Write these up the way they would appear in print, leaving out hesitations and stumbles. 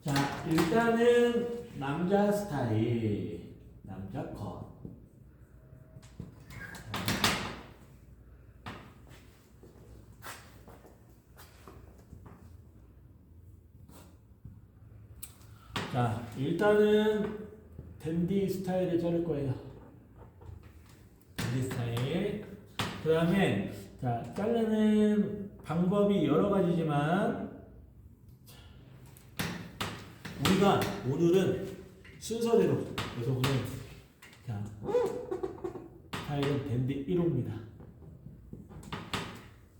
자, 일단은 남자 스타일, 남자 컷. 자, 일단은 댄디 스타일을 자를 거예요. 댄디 스타일. 그 다음에, 자, 자르는 방법이 여러 가지지만, 우리가 오늘은 순서대로, 그래서 오늘, 자, 스타일은 댄디 1호입니다.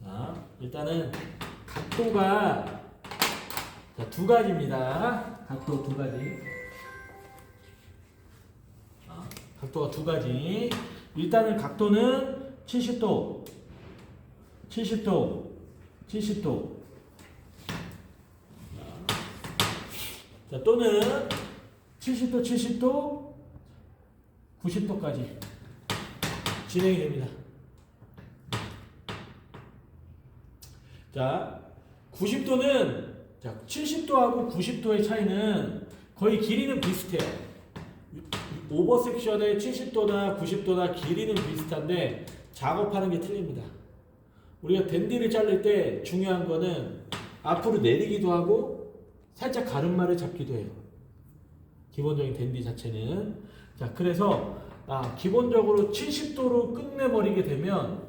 자, 일단은 각도가 자, 두 가지입니다. 각도 두 가지. 각도가 두 가지. 일단은 각도는 70도, 70도, 70도. 자, 또는 70도, 70도, 90도까지 진행이 됩니다. 자, 90도는 자, 70도하고 90도의 차이는 거의 길이는 비슷해요. 오버섹션의 70도나 90도나 길이는 비슷한데 작업하는 게 틀립니다. 우리가 댄디를 자를 때 중요한 거는 앞으로 내리기도 하고 살짝 가름마를 잡기도 해요. 기본적인 댄디 자체는. 자, 그래서 기본적으로 70도로 끝내버리게 되면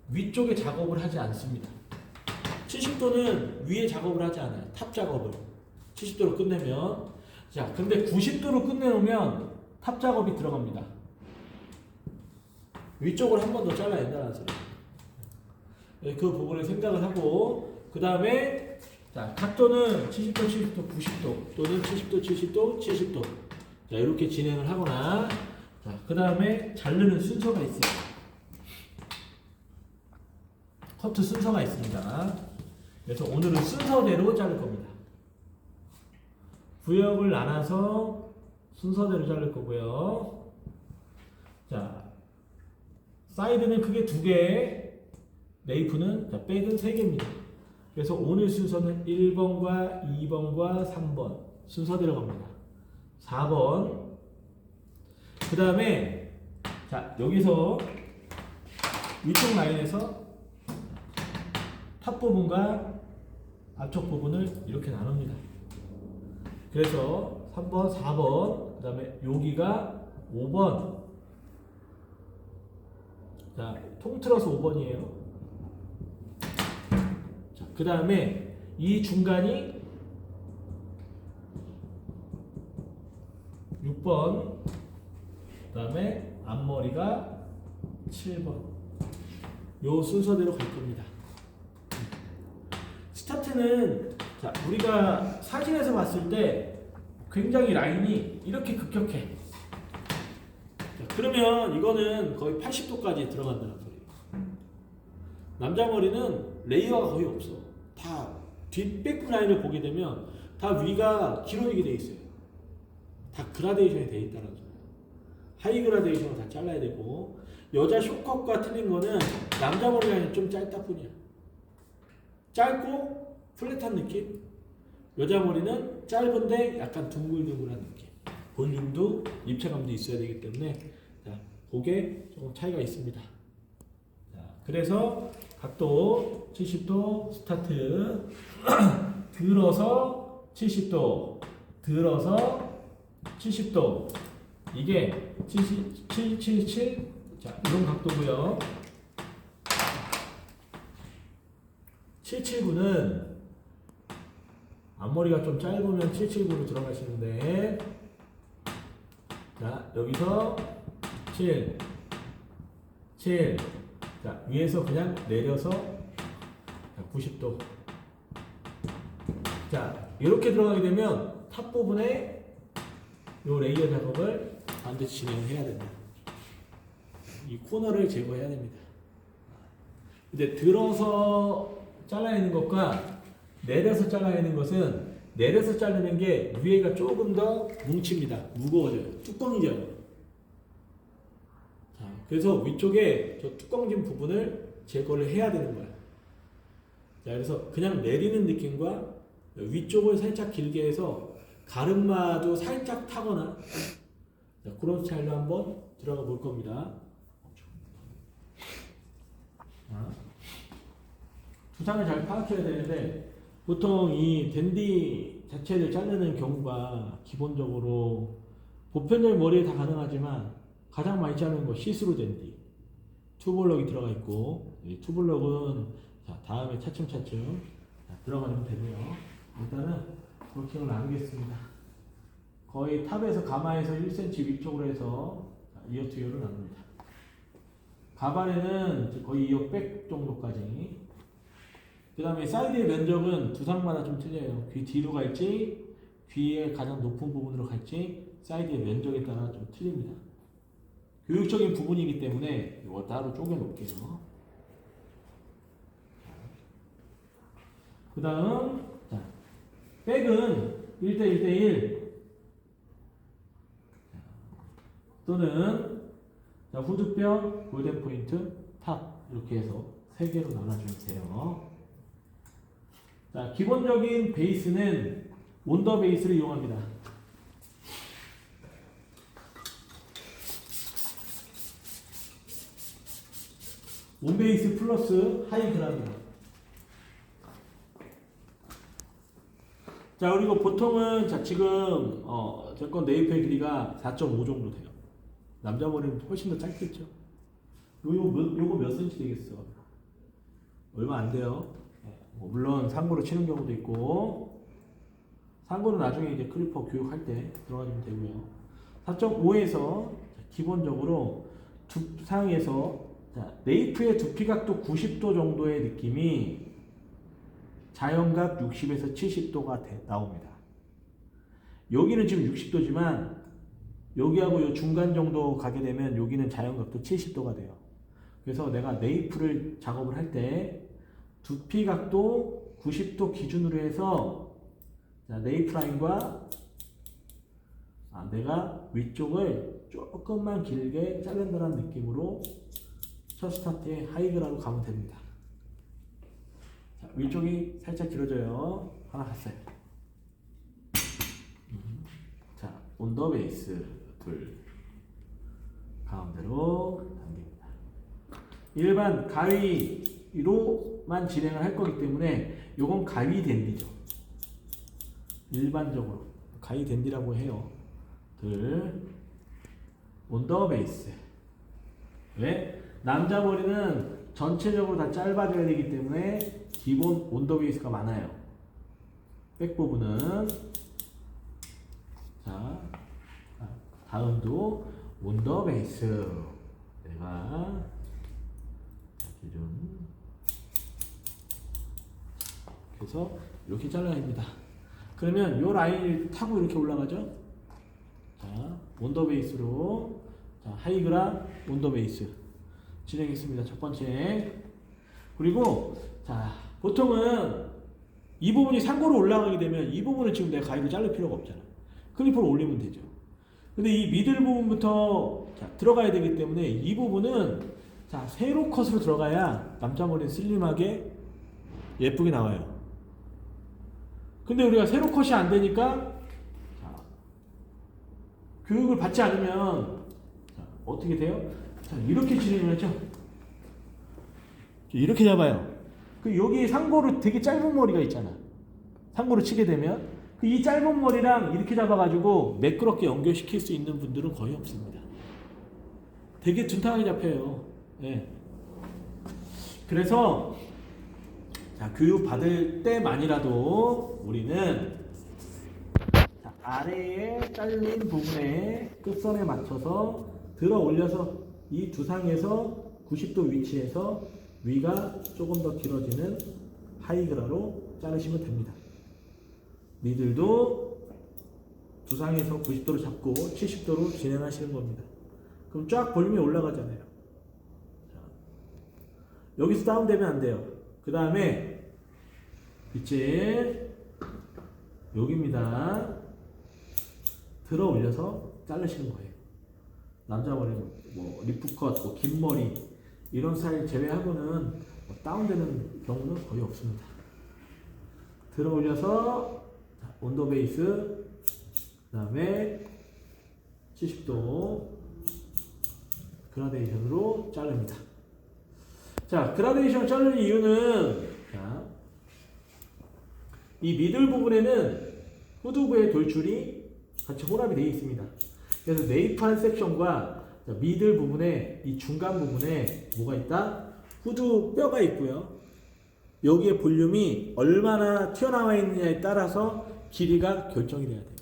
위쪽에 작업을 하지 않습니다. 70도는 위에 작업을 하지 않아요. 탑 작업을 70도로 끝내면. 자, 근데 90도로 끝내놓으면 탑 작업이 들어갑니다. 위쪽을 한 번 더 잘라야 된다는 소리. 그 부분을 생각을 하고, 그 다음에 자, 각도는 70도, 70도, 90도 또는 70도, 70도, 70도. 자, 이렇게 진행을 하거나, 자, 그 다음에 자르는 순서가 있어요. 커트 순서가 있습니다. 그래서 오늘은 순서대로 자를 겁니다. 구역을 나눠서 순서대로 자를 거고요. 자, 사이드는 크게 2개, 네이프는 자, 백은 3개입니다. 그래서 오늘 순서는 1번과 2번과 3번 순서대로 갑니다. 4번. 그 다음에 자, 여기서 위쪽 라인에서 탑 부분과 앞쪽 부분을 이렇게 나눕니다. 그래서 3번, 4번, 그 다음에 여기가 5번. 자, 통틀어서 5번이에요. 자, 그 다음에 이 중간이 6번, 그 다음에 앞머리가 7번. 요 순서대로 갈 겁니다. 스타트는 자, 우리가 사진에서 봤을 때 굉장히 라인이 이렇게 급격해. 자, 그러면 이거는 거의 80도까지 들어간다는 소리예요. 남자 머리는 레이어가 거의 없어. 다 뒷백 라인을 보게 되면 다 위가 길어지게 돼 있어요. 다 그라데이션이 돼 있다는 소리예요. 하이 그라데이션을 다 잘라야 되고, 여자 쇼컷과 틀린 거는 남자 머리 라인은 좀 짧다 뿐이야. 짧고 플랫한 느낌. 여자 머리는 짧은데 약간 둥글둥글한 느낌. 볼륨도 입체감도 있어야 되기 때문에 자, 그게 조금 차이가 있습니다. 자, 그래서 각도 70도 스타트. 들어서 70도, 들어서 70도. 이게 777. 자, 이런 각도고요. 779는 앞머리가 좀 짧으면 779로 들어가시는데, 자, 여기서 7, 7. 자, 위에서 그냥 내려서 90도. 자, 이렇게 들어가게 되면 탑 부분에 요 레이어 작업을 반드시 진행해야 됩니다. 이 코너를 제거해야 됩니다. 근데 들어서 잘라내는 것과 내려서 잘라내는 것은, 내려서 자르는 게 위에가 조금 더 뭉칩니다. 무거워져요. 뚜껑이죠. 자, 그래서 위쪽에 저 뚜껑진 부분을 제거를 해야 되는 거야. 자, 그래서 그냥 내리는 느낌과 위쪽을 살짝 길게 해서 가르마도 살짝 타거나 자, 그런 스타일로 한번 들어가 볼 겁니다. 두상을 잘 파악해야 되는데 보통 이 댄디 자체를 자르는 경우가 기본적으로 보편적인 머리에 다 가능하지만 가장 많이 자르는 거 시스루 댄디 투블럭이 들어가 있고 이 투블럭은 자, 다음에 차츰차츰 들어가면 되고요. 일단은 볼킹을 나누겠습니다. 거의 탑에서 가마에서 1cm 위쪽으로 해서 이어 투 이어로 나눕니다. 가반에는 거의 2억 백 정도까지. 그 다음에 사이드의 면적은 두상마다 좀 틀려요. 귀 뒤로 갈지 귀의 가장 높은 부분으로 갈지 사이드의 면적에 따라 좀 틀립니다. 교육적인 부분이기 때문에 이거 따로 쪼개 놓을게요. 그 다음 백은 1대1대1 또는 후드뼈, 골든포인트, 탑 이렇게 해서 3개로 나눠주면 돼요. 자, 기본적인 베이스는 온더 베이스를 이용합니다. 온 베이스 플러스 하이 그라입니다. 자, 그리고 보통은 자 지금 제 건 네이프의 길이가 4.5 정도 돼요. 남자 머리는 훨씬 더 짧겠죠. 요거 몇 cm 되겠어? 얼마 안 돼요. 물론 상고로 치는 경우도 있고 상고는 나중에 이제 클리퍼 교육할 때 들어가주면 되고요. 4.5에서 기본적으로 두상에서 네이프의 두피각도 90도 정도의 느낌이 자연각 60에서 70도가 나옵니다. 여기는 지금 60도지만 여기하고 요 중간 정도 가게 되면 여기는 자연각도 70도가 돼요. 그래서 내가 네이프를 작업을 할 때 두피각도 90도 기준으로 해서 네이프 라인과 내가 위쪽을 조금만 길게 자른다는 느낌으로 첫 스타트에 하이그라로 가면 됩니다. 자, 위쪽이 살짝 길어져요. 하나 갔어요. 자, 온더 베이스 둘 가운데로 당깁니다. 일반 가위로만 진행을 할 거기 때문에 요건 가위 댄디죠. 일반적으로 가위 댄디라고 해요. 둘 온더 베이스. 왜? 남자 머리는 전체적으로 다 짧아져야 되기 때문에 기본 온더 베이스가 많아요. 백 부분은 자 다음도 온더 베이스 내가 기준 그래서 이렇게 잘라야 합니다. 그러면 이 라인을 타고 이렇게 올라가죠. 자 온더 베이스로 자 하이그라 온더 베이스 진행했습니다. 첫 번째. 그리고 자 보통은 이 부분이 상고로 올라가게 되면 이 부분을 지금 내가 가위로 자를 필요가 없잖아. 클리퍼로 올리면 되죠. 근데 이 미들 부분부터 자, 들어가야 되기 때문에 이 부분은 자 세로 컷으로 들어가야 남자 머리는 슬림하게 예쁘게 나와요. 근데 우리가 세로 컷이 안 되니까 자, 교육을 받지 않으면 자, 어떻게 돼요? 자, 이렇게 진행을 하죠. 이렇게 잡아요. 그 여기 상고로 되게 짧은 머리가 있잖아. 상고로 치게 되면 그 이 짧은 머리랑 이렇게 잡아가지고 매끄럽게 연결시킬 수 있는 분들은 거의 없습니다. 되게 둔탁하게 잡혀요. 네. 그래서 자, 교육 받을 때만이라도 우리는 자, 아래에 잘린 부분에 끝선에 맞춰서 들어 올려서 이 두상에서 90도 위치에서 위가 조금 더 길어지는 하이그라로 자르시면 됩니다. 니들도 두상에서 90도로 잡고 70도로 진행하시는 겁니다. 그럼 쫙 볼륨이 올라가잖아요. 자, 여기서 다운되면 안 돼요. 그 다음에 이제 여기입니다. 들어 올려서 자르시는 거예요. 남자 머리는 뭐 리프컷, 뭐 긴 머리 이런 스타일 제외하고는 뭐 다운되는 경우는 거의 없습니다. 들어 올려서 온더 베이스 다음에 70도 그라데이션으로 자릅니다. 자, 그라데이션 자르는 이유는, 자, 이 미들 부분에는 후두부의 돌출이 같이 혼합이 되어 있습니다. 그래서 네이프한 섹션과 미들 부분에, 이 중간 부분에 뭐가 있다? 후두 뼈가 있고요. 여기에 볼륨이 얼마나 튀어나와 있느냐에 따라서 길이가 결정이 돼야 돼요.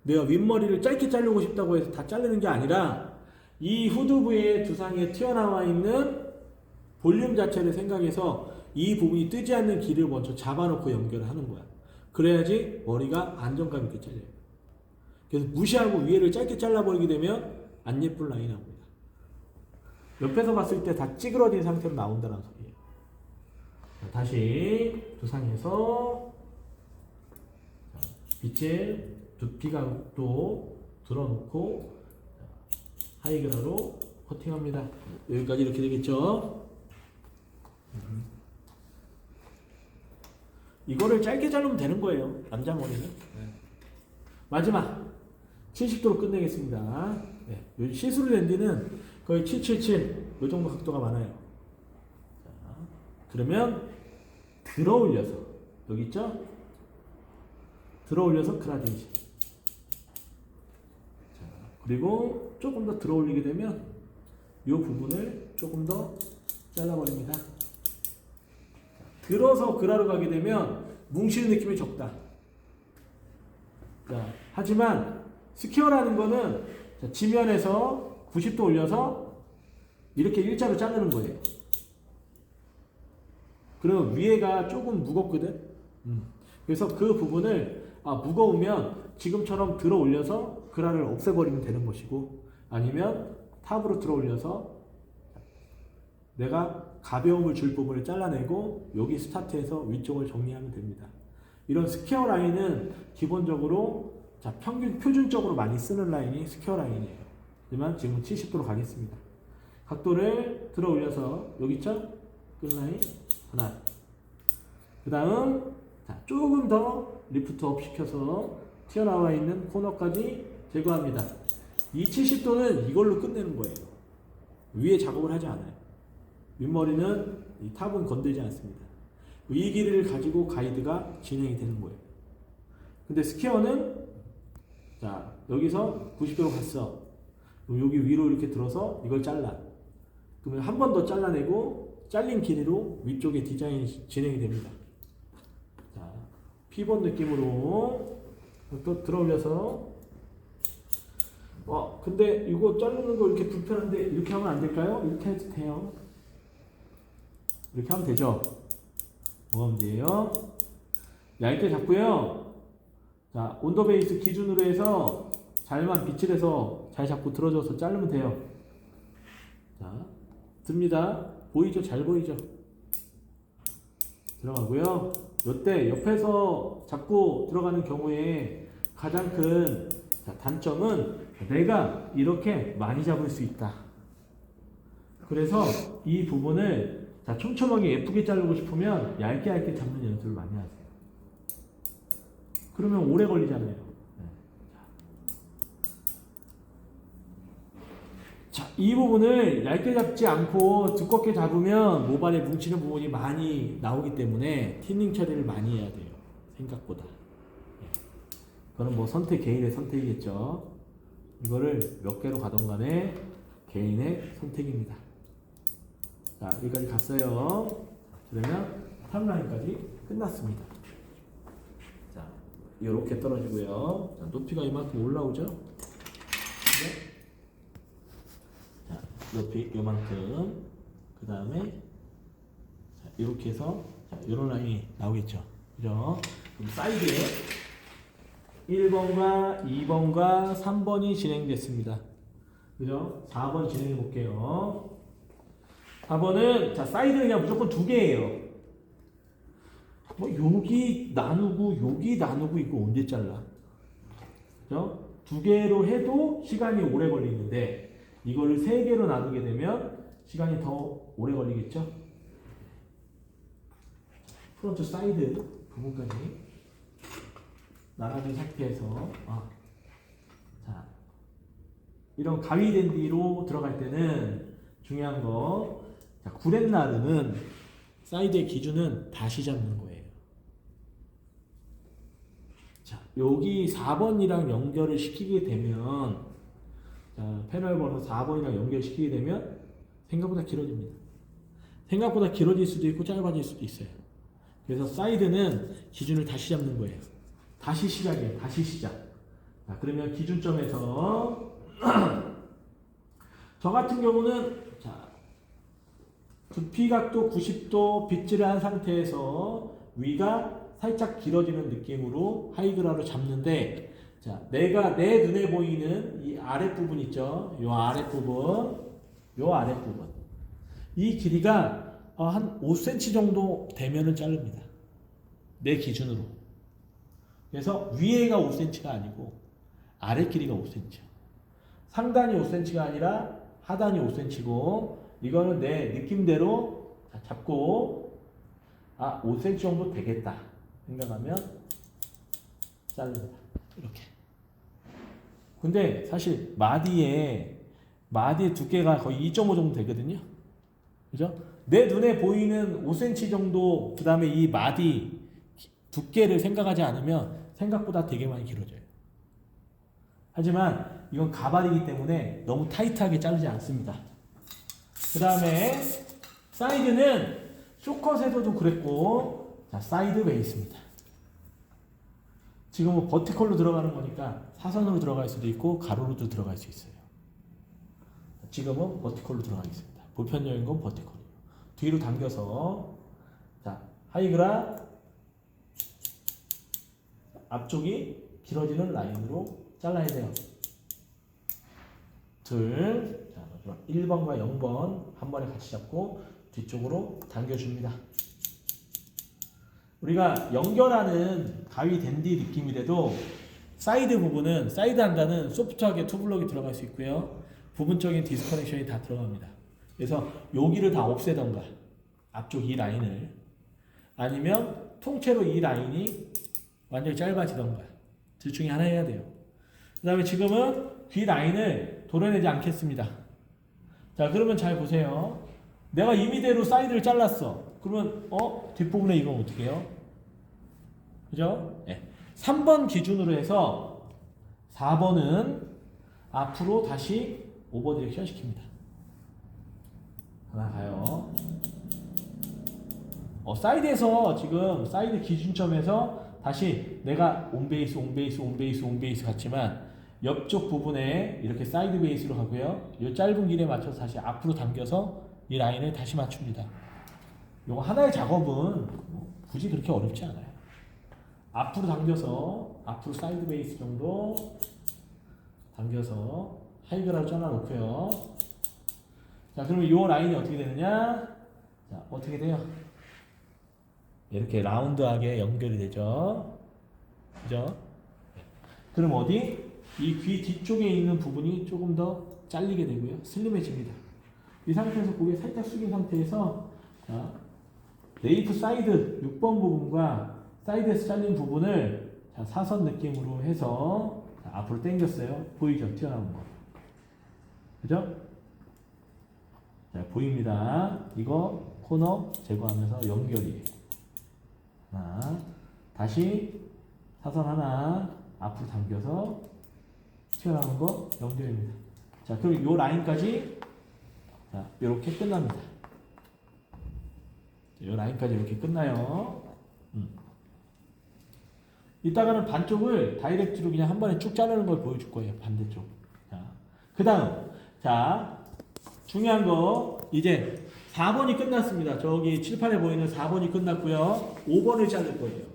내가 윗머리를 짧게 자르고 싶다고 해서 다 자르는 게 아니라 이 후두부의 두상에 튀어나와 있는 볼륨 자체를 생각해서 이 부분이 뜨지 않는 길을 먼저 잡아놓고 연결을 하는 거야. 그래야지 머리가 안정감 있게 잘려요. 그래서 무시하고 위에를 짧게 잘라버리게 되면 안 예쁜 라인이 나옵니다. 옆에서 봤을 때 다 찌그러진 상태로 나온다는 소리예요. 자, 다시 두상에서 빛을 두피각도 들어놓고 하이그라로 커팅합니다. 여기까지 이렇게 되겠죠. 이거를 짧게 자르면 되는 거예요. 남자 머리는. 마지막 70도로 끝내겠습니다. 네. 시스루 랜디는 거의 777, 이 정도 각도가 많아요. 자, 그러면 들어 올려서, 여기 있죠? 들어 올려서 그라데이션. 자, 그리고 조금 더 들어 올리게 되면 이 부분을 조금 더 잘라버립니다. 자, 들어서 그라로 가게 되면 뭉치는 느낌이 적다. 자, 하지만 스퀘어라는 거는 자, 지면에서 90도 올려서 이렇게 일자로 자르는 거예요. 그러면 위에가 조금 무겁거든. 그래서 그 부분을 무거우면 지금처럼 들어 올려서 그라를 없애버리면 되는 것이고, 아니면 탑으로 들어 올려서 내가 가벼움을 줄 부분을 잘라내고 여기 스타트해서 위쪽을 정리하면 됩니다. 이런 스퀘어 라인은 기본적으로 자, 표준적으로 많이 쓰는 라인이 스퀘어 라인이에요. 하지만 지금 70도로 가겠습니다. 각도를 들어 올려서 여기 있죠? 끝라인 하나. 그 다음 조금 더 리프트업 시켜서 튀어나와 있는 코너까지 제거합니다. 이 70도는 이걸로 끝내는 거예요. 위에 작업을 하지 않아요. 윗머리는 이 탑은 건들지 않습니다. 이 길이를 가지고 가이드가 진행이 되는 거예요. 근데 스퀘어는 자, 여기서 90도로 갔어. 그럼 여기 위로 이렇게 들어서 이걸 잘라. 그러면 한 번 더 잘라내고 잘린 길이로 위쪽에 디자인이 진행이 됩니다. 자, 피벗 느낌으로 또 들어 올려서 근데 이거 자르는 거 이렇게 불편한데 이렇게 하면 안 될까요? 이렇게 해도 돼요. 이렇게 하면 되죠. 뭐가 문제예요? 얇게 잡고요. 자, 온더 베이스 기준으로 해서 잘만 빗질 해서 잘 잡고 들어줘서 자르면 돼요. 자, 듭니다. 보이죠? 잘 보이죠? 들어가고요. 이때 옆에서 잡고 들어가는 경우에 가장 큰 단점은 내가 이렇게 많이 잡을 수 있다. 그래서 이 부분을 촘촘하게 예쁘게 자르고 싶으면 얇게 잡는 연습을 많이 하세요. 그러면 오래 걸리잖아요. 자, 이 부분을 얇게 잡지 않고 두껍게 잡으면 모발에 뭉치는 부분이 많이 나오기 때문에 틴닝 처리를 많이 해야 돼요. 생각보다. 그건 뭐 개인의 선택이겠죠. 이거를 몇 개로 가던 간에 개인의 선택입니다. 자, 여기까지 갔어요. 그러면 탑라인까지 끝났습니다. 자, 이렇게 떨어지고요. 자, 높이가 이만큼 올라오죠. 네. 자, 높이 이만큼. 그 다음에 이렇게 해서 이런 라인이 나오겠죠. 그죠? 그럼 사이드에 1번과 2번과 3번이 진행됐습니다. 그죠? 4번 진행해 볼게요. 4번은 사이드는 그냥 무조건 2개예요. 여기 나누고 여기 나누고 이거 언제 잘라? 그죠? 2개로 해도 시간이 오래 걸리는데 이거를 3개로 나누게 되면 시간이 더 오래 걸리겠죠? 프론트 사이드 부분까지 나눠준 상태에서 자, 이런 가위 댄디로 들어갈 때는 중요한 거, 자, 구렛나루는 사이드의 기준은 다시 잡는 거예요. 자, 여기 4번이랑 연결을 시키게 되면, 자, 패널 번호 4번이랑 연결시키게 되면 생각보다 길어집니다. 생각보다 길어질 수도 있고 짧아질 수도 있어요. 그래서 사이드는 기준을 다시 잡는 거예요. 다시 시작이에요. 다시 시작. 자, 그러면 기준점에서 저 같은 경우는 자, 두피각도 90도 빗질을 한 상태에서 위가 살짝 길어지는 느낌으로 하이그라로 잡는데, 자, 내가 내 눈에 보이는 이 아랫부분 있죠? 요 아랫부분, 이 길이가 한 5cm 정도 되면은 자릅니다. 내 기준으로. 그래서 위에가 5cm가 아니고 아래 길이가 5cm. 상단이 5cm가 아니라 하단이 5cm고, 이거는 내 느낌대로 잡고 5cm 정도 되겠다 생각하면 자릅니다. 이렇게. 근데 사실 마디의 두께가 거의 2.5 정도 되거든요. 그죠? 내 눈에 보이는 5cm 정도, 그 다음에 이 마디 두께를 생각하지 않으면 생각보다 되게 많이 길어져요. 하지만 이건 가발이기 때문에 너무 타이트하게 자르지 않습니다. 그 다음에 사이드는 쇼컷에서도 그랬고, 자, 사이드 베이스입니다. 지금은 버티컬로 들어가는 거니까 사선으로 들어갈 수도 있고 가로로도 들어갈 수 있어요. 지금은 버티컬로 들어가겠습니다. 보편적인 건 버티컬이에요. 뒤로 당겨서, 자, 하이그라 앞쪽이 길어지는 라인으로 잘라야 돼요. 둘, 자, 마지막 1번과 0번 한 번에 같이 잡고 뒤쪽으로 당겨줍니다. 우리가 연결하는 가위 댄디 느낌이라도 사이드 부분은, 사이드 한다는 소프트하게 투블럭이 들어갈 수 있고요. 부분적인 디스커넥션이 다 들어갑니다. 그래서 여기를 다 없애던가, 앞쪽 이 라인을, 아니면 통째로 이 라인이 완전히 짧아지던가, 둘 중에 하나 해야 돼요. 그 다음에 지금은 귀 라인을 도려내지 않겠습니다. 자, 그러면 잘 보세요. 내가 임의대로 사이드를 잘랐어. 그러면 뒷부분에 이건 어떻게 해요? 그죠? 네. 3번 기준으로 해서 4번은 앞으로 다시 오버 디렉션 시킵니다. 하나 가요. 사이드에서 지금 사이드 기준점에서 다시 내가 온베이스 같지만 옆쪽 부분에 이렇게 사이드 베이스로 가고요. 이 짧은 길에 맞춰서 다시 앞으로 당겨서 이 라인을 다시 맞춥니다. 이거 하나의 작업은 굳이 그렇게 어렵지 않아요. 앞으로 당겨서 앞으로 사이드 베이스 정도 당겨서 하이그라로 잘라놓고요. 자, 그러면 이 라인이 어떻게 되느냐? 자, 어떻게 돼요? 이렇게 라운드하게 연결이 되죠. 그죠? 그럼 어디? 이 귀 뒤쪽에 있는 부분이 조금 더 잘리게 되고요. 슬림해집니다. 이 상태에서 고개 살짝 숙인 상태에서, 자, 네이프 사이드 6번 부분과 사이드에서 잘린 부분을, 자, 사선 느낌으로 해서, 자, 앞으로 당겼어요. 보이죠? 튀어나온 거. 그죠? 자, 보입니다. 이거 코너 제거하면서 연결이에요. 하나, 다시 사선 하나 앞으로 당겨서 튀어나오는 거 연결입니다. 자, 그럼 이 라인까지, 자, 이렇게 끝납니다. 이 라인까지 이렇게 끝나요. 이따가는 반쪽을 다이렉트로 그냥 한 번에 쭉 자르는 걸 보여줄 거예요. 반대쪽. 자, 그 다음, 자, 중요한 거, 이제 4번이 끝났습니다. 저기 칠판에 보이는 4번이 끝났고요. 5번을 자를 거예요.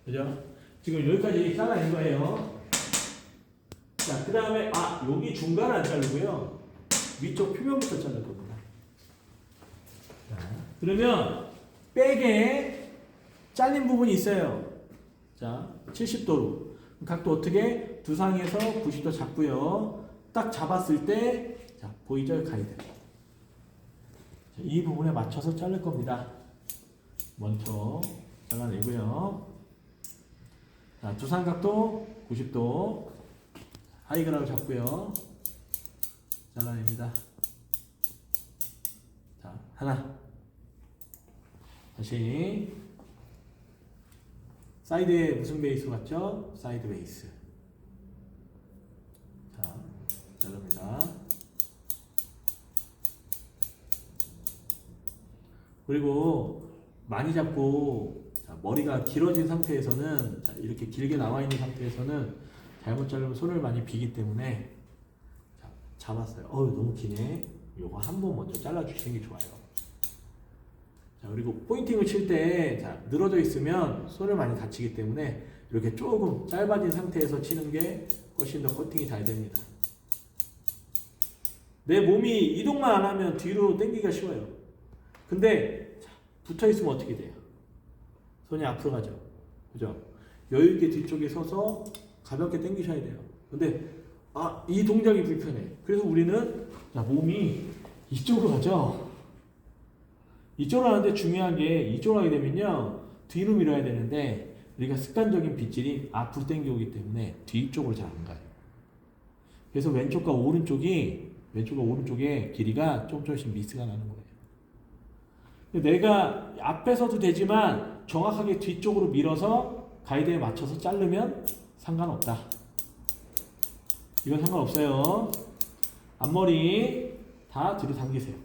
그죠? 지금 여기까지 잘라낸 거예요. 자, 그 다음에, 여기 중간 안 자르고요. 위쪽 표면부터 자를 겁니다. 자, 그러면, 백에 잘린 부분이 있어요. 자, 70도로. 각도 어떻게? 두상에서 90도 잡고요. 딱 잡았을 때, 자, 보이죠? 가이드. 자, 이 부분에 맞춰서 자를 겁니다. 먼저 잘라내고요. 자, 두 삼각도 90도 하이그라우 잡고요. 잘라냅니다. 자, 하나. 다시 사이드에 무슨 베이스 같죠? 사이드 베이스. 자, 자릅니다. 그리고 많이 잡고 자, 머리가 길어진 상태에서는 자, 이렇게 길게 나와 있는 상태에서는 잘못 자르면 손을 많이 비기 때문에 자, 잡았어요. 너무 기네. 요거 한 번 먼저 잘라주시는 게 좋아요. 자, 그리고 포인팅을 칠 때 늘어져 있으면 손을 많이 다치기 때문에 이렇게 조금 짧아진 상태에서 치는 게 훨씬 더 커팅이 잘 됩니다. 내 몸이 이동만 안 하면 뒤로 당기기가 쉬워요. 근데 붙어 있으면 어떻게 돼요? 손이 앞으로 가죠. 그죠? 여유 있게 뒤쪽에 서서 가볍게 당기셔야 돼요. 근데 이 동작이 불편해. 그래서 우리는 몸이 이쪽으로 가죠. 이쪽으로 하는데 중요한 게 이쪽으로 하게 되면요 뒤로 밀어야 되는데 우리가 습관적인 빗질이 앞으로 당겨오기 때문에 뒤쪽으로 잘 안 가요. 그래서 왼쪽과 오른쪽의 길이가 조금씩 미스가 나는 거예요. 내가 앞에서도 되지만 정확하게 뒤쪽으로 밀어서 가이드에 맞춰서 자르면 상관없다. 이건 상관없어요. 앞머리 다 뒤로 당기세요.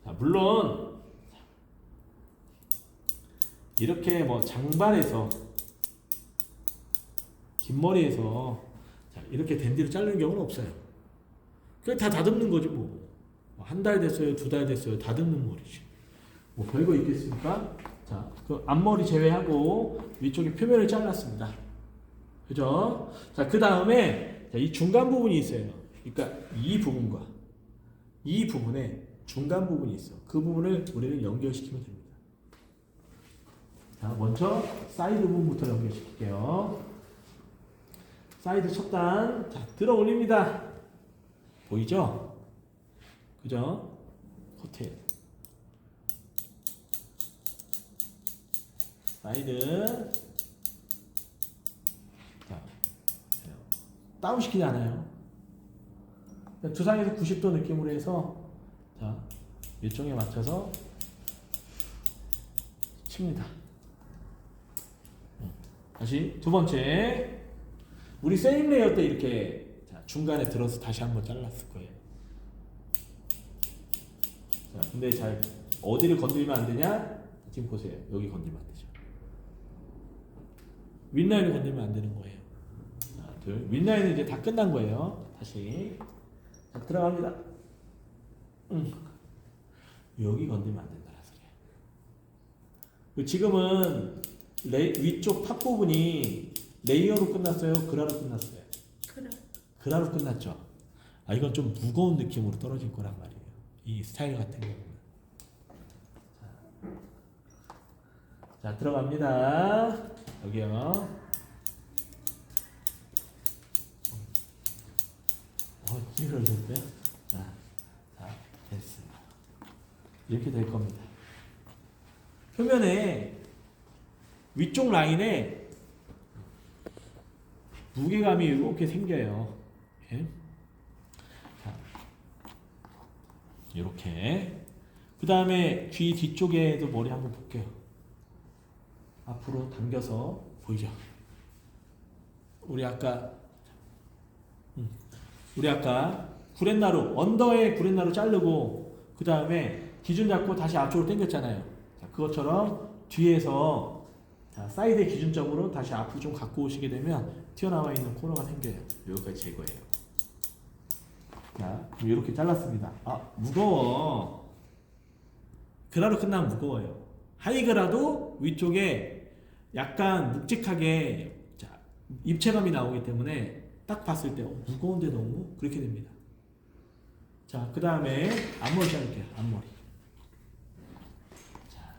자, 물론 이렇게 장발에서 긴 머리에서 이렇게 댄디로 자르는 경우는 없어요. 그냥 다 다듬는 거지 뭐. 한 달 됐어요, 2달 됐어요, 다듬는 머리지. 뭐 별거 있겠습니까? 자, 그 앞머리 제외하고 위쪽에 표면을 잘랐습니다. 그죠? 자, 그 다음에 이 중간 부분이 있어요. 그러니까 이 부분과 이 부분에 중간 부분이 있어. 그 부분을 우리는 연결시키면 됩니다. 자, 먼저 사이드 부분부터 연결시킬게요. 사이드 첫 단, 자, 들어 올립니다. 보이죠? 그죠? 호텔. 사이드. 자, 다운 시키지 않아요. 두상에서 90도 느낌으로 해서 자, 일정에 맞춰서 칩니다. 다시 두 번째. 우리 세임 레이어 때 이렇게 중간에 들어서 다시 한번 잘랐을 거예요. 자, 근데 잘 어디를 건드리면 안 되냐? 지금 보세요. 여기 건드리면 안 되죠. 윗라인을 건드리면 안 되는 거예요. 자, 둘. 윗라인은 이제 다 끝난 거예요. 다시. 자, 들어갑니다. 여기 건드리면 안 된다는 소리야. 지금은 위쪽 탑 부분이 레이어로 끝났어요? 그라로 끝났어요? 그라로 끝났죠. 이건 좀 무거운 느낌으로 떨어질 거란 말이에요. 이 스타일 같은 경우는. 자, 들어갑니다. 여기요. 찌를 줬대요? 자, 됐습니다. 이렇게 될 겁니다. 표면에 위쪽 라인에 무게감이 이렇게 생겨요. 이렇게. 자, 이렇게. 그 다음에 귀 뒤쪽에도 머리 한번 볼게요. 앞으로 당겨서 보이죠? 우리 아까 구렛나루, 언더에 구렛나루 자르고 그 다음에 기준 잡고 다시 앞쪽으로 당겼잖아요. 자, 그것처럼 뒤에서 자, 사이드의 기준점으로 다시 앞으로 좀 갖고 오시게 되면 튀어나와 있는 코너가 생겨요. 여기까지 제거해요. 자, 이렇게 잘랐습니다. 무거워. 그라로 끝나면 무거워요. 하이그라도 위쪽에 약간 묵직하게 자, 입체감이 나오기 때문에 딱 봤을 때 무거운데 너무 그렇게 됩니다. 자, 그 다음에 앞머리 자를게요. 앞머리. 자,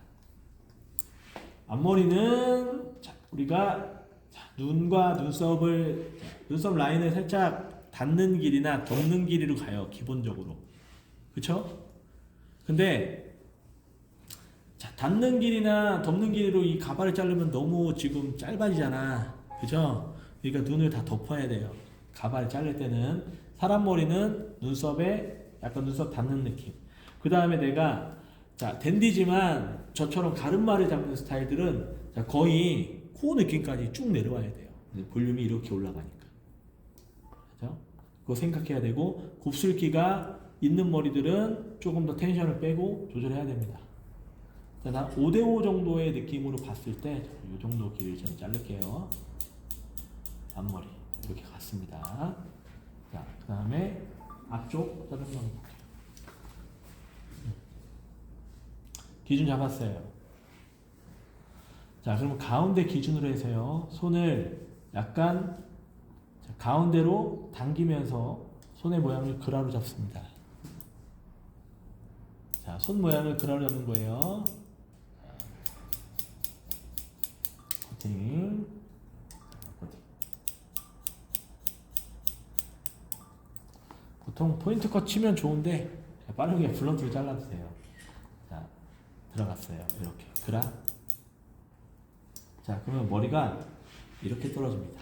앞머리는 자, 우리가 눈과 눈썹 라인을 살짝 닿는 길이나 덮는 길이로 가요. 기본적으로. 그쵸? 근데 자, 닿는 길이나 덮는 길이로 이 가발을 자르면 너무 지금 짧아지잖아. 그죠? 그러니까 눈을 다 덮어야 돼요. 가발을 자를 때는. 사람 머리는 눈썹에 약간 눈썹 닿는 느낌. 그 다음에 내가 자 댄디지만 저처럼 가르마를 잡는 스타일들은 자, 거의 코 느낌까지 쭉 내려와야 돼요. 볼륨이 이렇게 올라가니까. 그죠? 그거 생각해야 되고 곱슬기가 있는 머리들은 조금 더 텐션을 빼고 조절해야 됩니다. 자, 난 5대5 정도의 느낌으로 봤을 때 이 정도 길이를 좀 자를게요. 앞머리 이렇게 갔습니다. 자, 그 다음에 앞쪽 자르는 거 볼게요. 기준 잡았어요. 자, 그러면 가운데 기준으로 해서요. 손을 약간 자, 가운데로 당기면서 손의 모양을 그라로 잡습니다. 자, 손 모양을 그라로 잡는 거예요. 커팅. 커팅. 보통 포인트 컷 치면 좋은데 빠르게 블런트로 잘라주세요. 자, 들어갔어요. 이렇게 그라. 자, 그러면 머리가 이렇게 떨어집니다.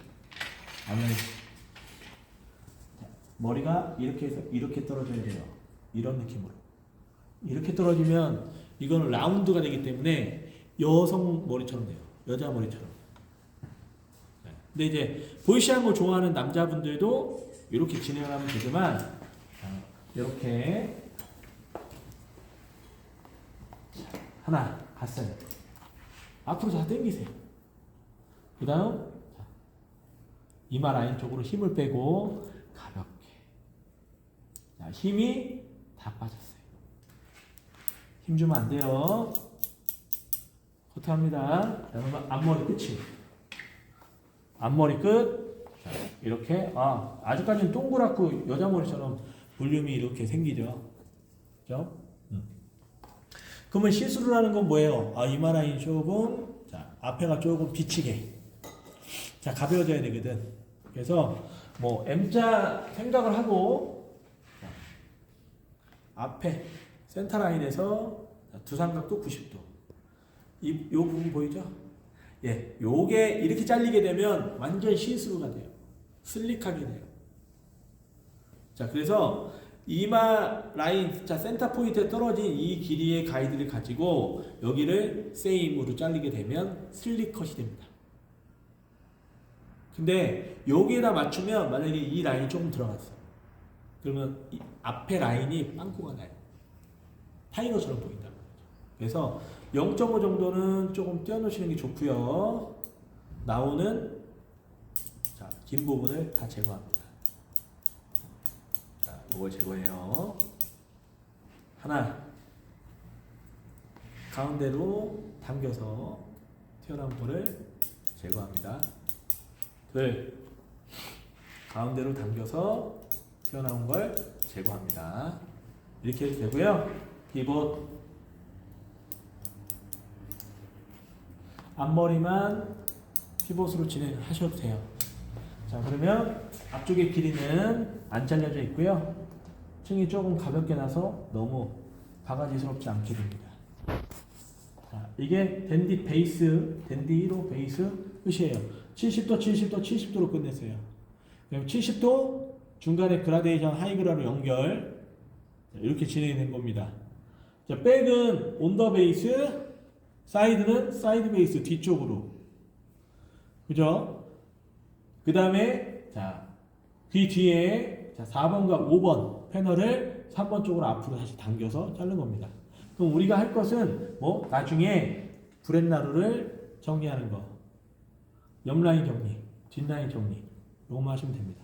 머리가 이렇게 해서 이렇게 떨어져야 돼요. 이런 느낌으로. 이렇게 떨어지면 이거는 라운드가 되기 때문에 여성 머리처럼 돼요. 여자 머리처럼. 네. 근데 이제 보이시한 거 좋아하는 남자분들도 이렇게 진행을 하면 되지만 이렇게 하나 갔어요. 앞으로 다 당기세요. 그 다음 이마 라인 쪽으로 힘을 빼고 가볍게. 자, 힘이 다 빠졌어요. 힘 주면 안 돼요. 커트합니다. 자, 그러면 앞머리 끝이. 앞머리 끝. 자, 이렇게. 아직까지는 동그랗고 여자 머리처럼 볼륨이 이렇게 생기죠. 그죠? 그러면 시스루 하는 건 뭐예요? 이마 라인 조금, 자, 앞에가 조금 비치게. 자, 가벼워져야 되거든. 그래서 뭐 M자 생각을 하고 자, 앞에 센터 라인에서 두 삼각도 90도. 요 부분 보이죠? 예, 요게 이렇게 잘리게 되면 완전 시스루가 돼요. 슬릭하게 돼요. 자, 그래서 이마 라인, 자, 센터 포인트에 떨어진 이 길이의 가이드를 가지고 여기를 세임으로 잘리게 되면 슬릭 컷이 됩니다. 근데 여기에다 맞추면 만약에 이 라인이 조금 들어갔어. 그러면 이 앞에 라인이 빵꾸가 나요. 타이거처럼 보인다는 거죠. 그래서 0.5 정도는 조금 떼어놓으시는 게 좋고요. 나오는 자, 긴 부분을 다 제거합니다. 자, 이걸 제거해요. 하나, 가운데로 당겨서 튀어나온 거를 제거합니다. 둘, 가운데로 당겨서 튀어나온 걸 제거합니다. 이렇게 해도 되고요. 피봇. 앞머리만 피봇으로 진행하셔도 돼요. 자, 그러면 앞쪽의 길이는 안 잘려져 있고요. 층이 조금 가볍게 나서 너무 바가지스럽지 않게 됩니다. 자, 이게 댄디 베이스, 댄디 1호 베이스 끝이에요. 70도, 70도, 70도로 끝냈어요. 그럼 70도 중간에 그라데이션 하이그라로 연결. 자, 이렇게 진행이 된 겁니다. 자, 백은 온더 베이스, 사이드는 사이드 베이스 뒤쪽으로. 그죠? 그 다음에, 자, 귀 뒤에, 자, 4번과 5번 패널을 3번 쪽으로 앞으로 다시 당겨서 자른 겁니다. 그럼 우리가 할 것은, 뭐, 나중에 브렛나루를 정리하는 거. 옆라인 정리, 뒷라인 정리. 요것만 하시면 됩니다.